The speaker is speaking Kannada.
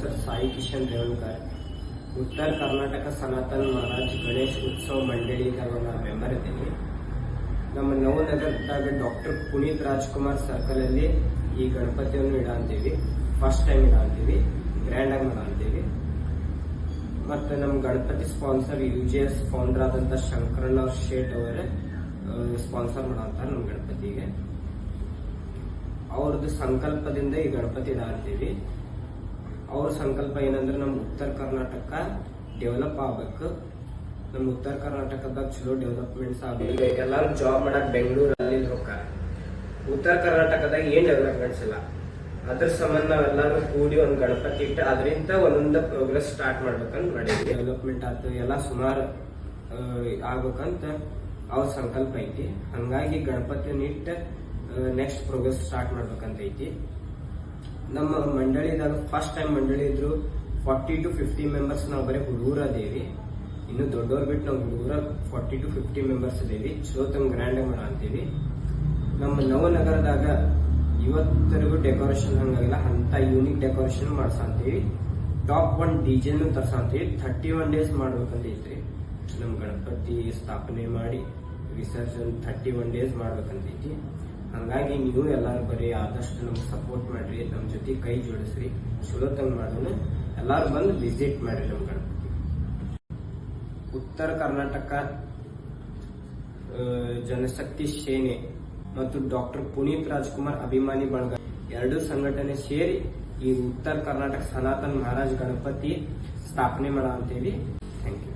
ಹೆಸರು ಸಾಯಿ ಕಿಶನ್ ರೇವಣ್ಕರ್. ಉತ್ತರ ಕರ್ನಾಟಕ ಸನಾತನ ಮಹಾರಾಜ್ ಗಣೇಶ್ ಉತ್ಸವ ಮಂಡಳಿದಾಗ ನಾನು ಮೆಂಬರ್ ಇದ್ದೀನಿ. ನಮ್ಮ ನವನಗರದಾಗ ಡಾಕ್ಟರ್ ಪುನೀತ್ ರಾಜ್ಕುಮಾರ್ ಸರ್ಕಲ್ ಅಲ್ಲಿ ಈ ಗಣಪತಿಯನ್ನು ಇಡಂತೀವಿ. ಫಸ್ಟ್ ಟೈಮ್ ಇಡಂತೀವಿ, ಗ್ರ್ಯಾಂಡ್ ಆಗಿ ಮಾಡಂತೀವಿ. ಮತ್ತೆ ನಮ್ಮ ಗಣಪತಿ ಸ್ಪಾನ್ಸರ್ UJS ಫೌಂಡರ್ ಆದಂತ ಶಂಕರಣ್ಣ ಶೇಟ್ ಅವರೇ ಸ್ಪಾನ್ಸರ್ ಮಾಡಂತಾರ ನಮ್ಮ ಗಣಪತಿಗೆ. ಅವ್ರದ್ದು ಸಂಕಲ್ಪದಿಂದ ಈ ಗಣಪತಿ ಇಡಂತೀವಿ. ಅವ್ರ ಸಂಕಲ್ಪ ಏನಂದ್ರೆ ನಮ್ಮ ಉತ್ತರ ಕರ್ನಾಟಕ ಡೆವಲಪ್ ಆಗ್ಬೇಕು, ನಮ್ಮ ಉತ್ತರ ಕರ್ನಾಟಕದಾಗ ಚಲೋ ಡೆವಲಪ್ಮೆಂಟ್ಸ್ ಆಗ್ಬೇಕು. ಎಲ್ಲಾರು ಜಾಬ್ ಮಾಡಕ್ ಬೆಂಗಳೂರಲ್ಲಿ ಹೋಗ್ತಾರ, ಉತ್ತರ ಕರ್ನಾಟಕದಾಗ ಏನ್ ಡೆವಲಪ್ಮೆಂಟ್ಸ್ ಇಲ್ಲ. ಅದ್ರ ಸಂಬಂಧ ನಾವೆಲ್ಲಾರು ಕೂಡಿ ಒಂದ್ ಗಣಪತಿ ಇಟ್ಟು ಅದರಿಂದ ಒಂದೊಂದ ಪ್ರೋಗ್ರೆಸ್ ಸ್ಟಾರ್ಟ್ ಮಾಡ್ಬೇಕಂತ ಮಾಡಿದ್ವಿ. ಡೆವಲಪ್ಮೆಂಟ್ ಆಯ್ತು ಎಲ್ಲ ಸುಮಾರು ಆಗ್ಬೇಕಂತ ಅವ್ರ ಸಂಕಲ್ಪ ಐತಿ. ಹಂಗಾಗಿ ಗಣಪತಿಯನ್ನು ಇಟ್ಟು ನೆಕ್ಸ್ಟ್ ಪ್ರೋಗ್ರೆಸ್ ಸ್ಟಾರ್ಟ್ ಮಾಡ್ಬೇಕಂತ ಐತಿ. ನಮ್ಮ ಮಂಡಳಿದಾಗ ಫಸ್ಟ್ ಟೈಮ್ ಮಂಡಳಿ ಇದ್ರು 40 to 50 ಮೆಂಬರ್ಸ್ ನಾವು ಬರೀ ಹುಡುಗರ ಅದೇವಿ. ಇನ್ನು ದೊಡ್ಡವ್ರು ಬಿಟ್ಟು ನಾವು ಹುಡುಗರ 40 to 50 ಮೆಂಬರ್ಸ್ ಅದೇವಿ. ಚಲೋ ತಂಗ್ ಗ್ರ್ಯಾಂಡ್ ಆಗಿ ಮಾಡಂತೀವಿ. ನಮ್ಮ ನವನಗರದಾಗ ಇವತ್ತರೆಗೂ ಡೆಕೋರೇಷನ್ ಹಂಗಾಗಿಲ್ಲ, ಅಂತ ಯೂನಿಕ್ ಡೆಕೋರೇಷನ್ ಮಾಡ್ಸಂತೀವಿ. ಟಾಪ್ 1 ಡಿಜೆನು ತರ್ಸಂತೀವಿ. 31 ಡೇಸ್ ಮಾಡ್ಬೇಕಂತ ಐತ್ರಿ. ನಮ್ ಗಣಪತಿ ಸ್ಥಾಪನೆ ಮಾಡಿ ವಿಸರ್ಜನ್ 31 ಡೇಸ್ ಮಾಡ್ಬೇಕಂತ ಐತಿ. ಹಂಗಾಗಿ ನೀವು ಎಲ್ಲಾರು ಬರೀ ಆದಷ್ಟು ನಮ್ಗೆ ಸಪೋರ್ಟ್ ಮಾಡ್ರಿ, ನಮ್ ಜೊತೆ ಕೈ ಜೋಡಿಸ್ರಿ, ಚಲೋ ತಂಗ್ ಮಾಡೋಣ. ಎಲ್ಲಾರು ಬಂದು ವಿಸಿಟ್ ಮಾಡ್ರಿ ನಮ್ ಗಣಪತಿ. ಉತ್ತರ ಕರ್ನಾಟಕ ಜನಶಕ್ತಿ ಸೇನೆ ಮತ್ತು ಡಾಕ್ಟರ್ ಪುನೀತ್ ರಾಜ್ಕುಮಾರ್ ಅಭಿಮಾನಿ ಬಳಗ ಎರಡೂ ಸಂಘಟನೆ ಸೇರಿ ಈ ಉತ್ತರ ಕರ್ನಾಟಕ ಸನಾತನ ಮಹಾರಾಜ್ ಗಣಪತಿ ಸ್ಥಾಪನೆ ಮಾಡಂತೀವಿ. Thank you.